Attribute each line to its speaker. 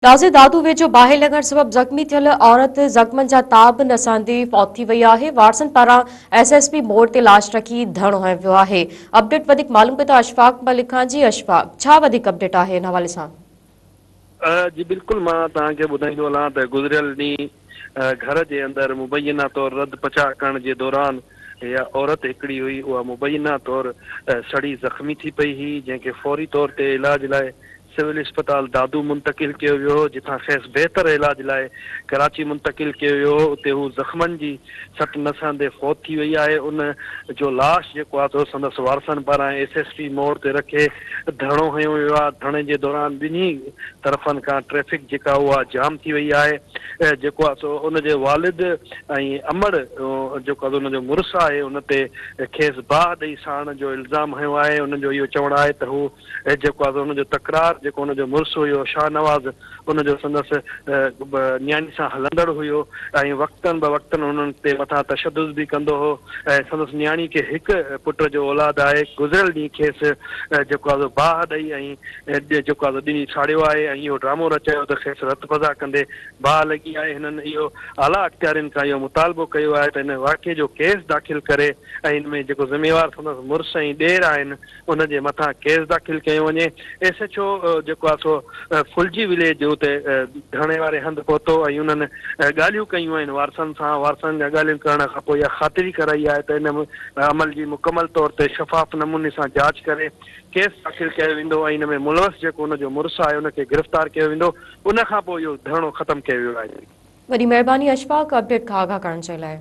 Speaker 1: ताज़े दादू वेझो बाहि लॻण सबबि ज़ख़्मी थियल औरत ज़ख़्मनि जा ताब न सहंदे फौत थी वई आहे। वारसन पारां एसएसपी मोड़ ते लाश रखी धरणो हंयो वियो आहे। अपडेट वधीक मालूम पियो त अशफाक मलिक खां। जी अशफाक, छा वधीक अपडेट आहे हिन हवाले सां?
Speaker 2: जी बिल्कुल, मां तव्हांखे ॿुधाईंदो हलां त गुज़िरियल ॾींहुं घर जे अंदरि मुबैना तौरु रद पचा करण जे दौरान इहा औरत हिकिड़ी हुई, उहा मुबैना तौरु सड़ी ज़ख़्मी थी पई हुई, जंहिंखे फौरी तौर ते इलाज लाइ सिविल अस्पताल दादू मुंतकिल कयो वियो हो, जिथां खेसि बहितर इलाज लाइ कराची मुंतकिल कयो वियो हो। उते हू ज़ख़्मनि जी सट न सहंदे फौत थी वई आहे। उन जो लाश जेको आहे सो संदसि वारसनि पारां एसएसपी मोड़ ते रखे धरणो हंयो वियो आहे। धरणे जे दौरान ॿिन्ही तरफ़नि खां ट्रैफ़िक जेका उहा जाम थी वई आहे। जेको आहे सो उनजे वालिद ऐं अमड़ जेको आहे उनजो मुड़ुसु आहे, उन ते खेसि बाहि ॾेई साड़ण जो इल्ज़ाम हयो आहे। उनजो इहो चवणु आहे त हू जेको आहे उनजो तकरार जेको हुनजो मुड़ुसु हुयो शाहनवाज़, उनजो संदसि न्याणी सां हलंदड़ हुयो ऐं वक़्तनि ब वक़्तनि उन्हनि ते मथां तशदुद बि कंदो हो। ऐं संदसि न्याणी खे हिकु पुट जो औलाद आहे। गुज़िरियल ॾींहुं खेसि जेको आहे बाहि ॾेई ऐं जेको आहे ॾिनी साड़ियो आहे ऐं इहो ड्रामो रचायो त खेसि रत फज़ा कंदे बाहि लॻी आहे। हिननि इहो आला अख़्तियारनि खां इहो मुतालबो कयो आहे त हिन वाक़िए जो केस दाख़िल करे ऐं हिन में जेको ज़िम्मेवार संदसि मुड़ुसु ऐं ॾेर आहिनि उनजे मथां केस दाख़िल कयो वञे। एसएचओ जेको आहे सो फुलजी विलेज उते धरणे वारे हंधि पहुतो ऐं उन्हनि ॻाल्हियूं कयूं आहिनि वारसनि सां। वारसनि जा ॻाल्हियूं करण खां पोइ इहा ख़ातिरी कराई आहे त हिन अमल जी मुकमल तौर ते शफ़ाफ़ नमूने सां जांच करे केस दाख़िल कयो वेंदो ऐं हिन में मुलवस जेको हुनजो मुड़ुसु आहे उनखे गिरफ़्तार कयो वेंदो। उनखां पोइ इहो धरणो ख़तमु कयो वियो आहे।
Speaker 1: वॾी महिरबानी अशफाक, अपडेट खां आगाह करण जे लाइ।